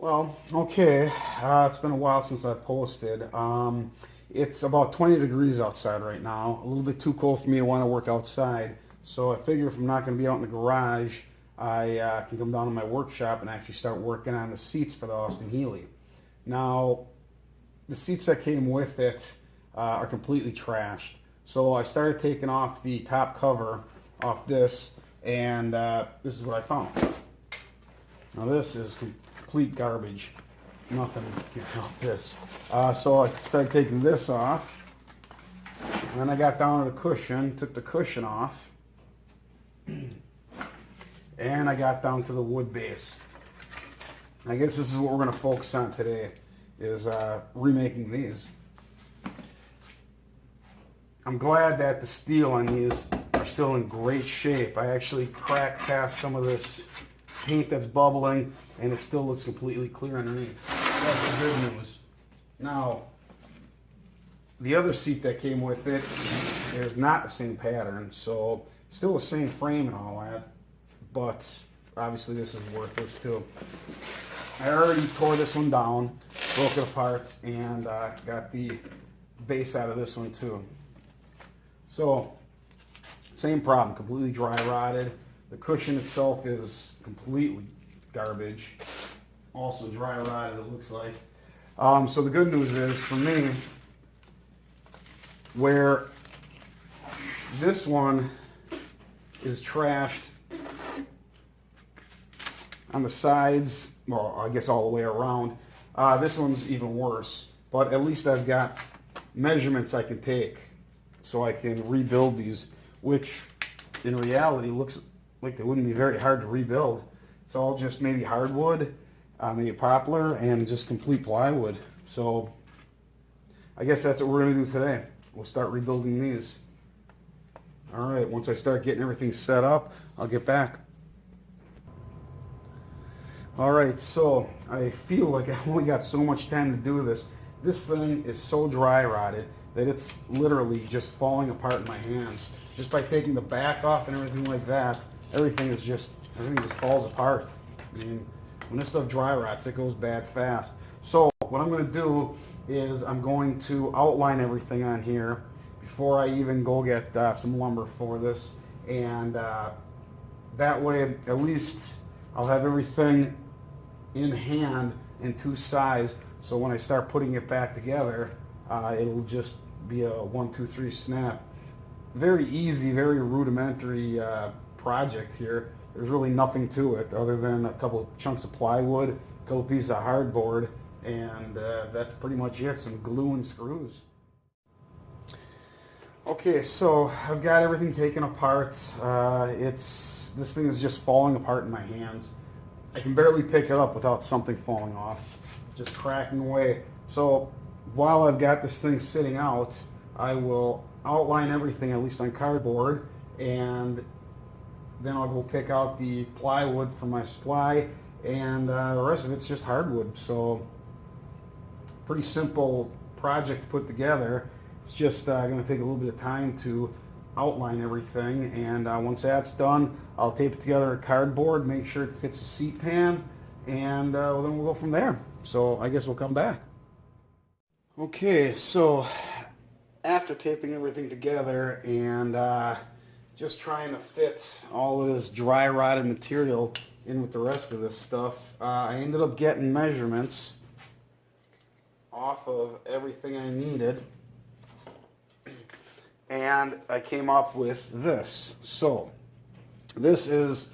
Well, okay. It's been a while since I posted. It's about 20 degrees outside right now. A little bit too cold for me to want to work outside. So I figure if I'm not going to be out in the garage, I can come down to my workshop and actually start working on the seats for the Austin Healey. Now, the seats that came with it are completely trashed. So I started taking off the top cover off this, and this is what I found. Now this is complete garbage. Nothing can help this. So I started taking this off. And then I got down to the cushion, took the cushion off. And I got down to the wood base. I guess this is what we're going to focus on today, is remaking these. I'm glad that the steel on these are still in great shape. I actually cracked past some of this paint that's bubbling, and it still looks completely clear underneath. That's the good news. Now, the other seat that came with it is not the same pattern, so still the same frame and all that, but obviously this is worthless too. I already tore this one down, broke it apart, and got the base out of this one too. So, same problem, completely dry rotted. The cushion itself is completely garbage. Also dry rotted, it looks like. So the good news is, for me, where this one is trashed on the sides, well, I guess all the way around, this one's even worse. But at least I've got measurements I can take so I can rebuild these, which in reality looks like they wouldn't be very hard to rebuild. It's all just maybe hardwood, maybe poplar, and just complete plywood. So I guess that's what we're going to do today. We'll start rebuilding these. All right, once I start getting everything set up, I'll get back. All right, so I feel like I only got so much time to do this. This thing is so dry rotted that it's literally just falling apart in my hands. Just by taking the back off and everything like that, everything just falls apart. I mean, when this stuff dry rots, it goes bad fast. So what I'm going to do is I'm going to outline everything on here before I even go get some lumber for this, and that way at least I'll have everything in hand in two sides, so when I start putting it back together, it'll just be a 1, 2, 3 snap. Very easy, very rudimentary project here. There's really nothing to it other than a couple chunks of plywood, a couple pieces of hardboard, and that's pretty much it, some glue and screws. Okay, so I've got everything taken apart. This thing is just falling apart in my hands. I can barely pick it up without something falling off, just cracking away. So while I've got this thing sitting out, I will outline everything, at least on cardboard, and then I'll go pick out the plywood for my supply, and the rest of it's just hardwood. So pretty simple project to put together. It's just going to take a little bit of time to outline everything, and once that's done, I'll tape it together with cardboard, make sure it fits the seat pan, and then we'll go from there. So I guess we'll come back. Okay, so after taping everything together and just trying to fit all of this dry rotted material in with the rest of this stuff, I ended up getting measurements off of everything I needed, and I came up with this. So this is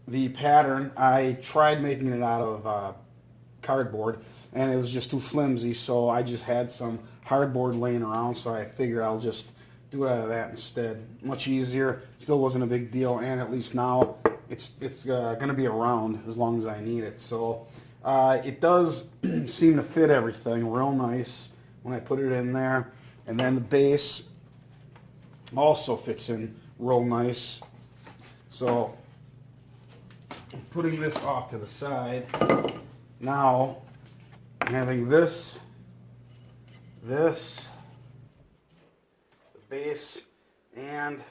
the pattern. I tried making it out of cardboard, and it was just too flimsy, so I just had some hardboard laying around, so I figured I'll just do it out of that instead. Much easier, still wasn't a big deal, and at least now it's going to be around as long as I need it. So it does seem to fit everything real nice when I put it in there, and then the base also fits in real nice. So putting this off to the side, now having this, the base, and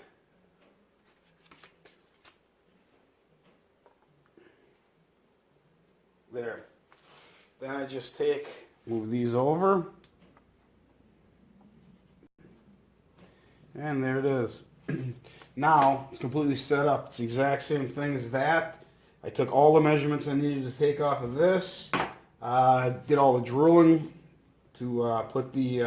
there. Then I just move these over. And there it is. Now it's completely set up. It's the exact same thing as that. I took all the measurements I needed to take off of this. Did all the drilling to put the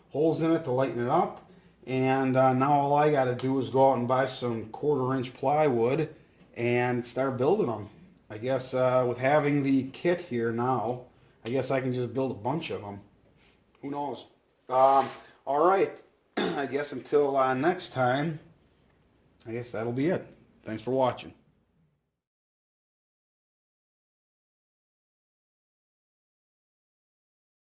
holes in it to lighten it up. And now all I got to do is go out and buy some 1/4-inch plywood and start building them. I guess with having the kit here now, I guess I can just build a bunch of them. Who knows? All right. I guess until next time, I guess that'll be it. Thanks for watching.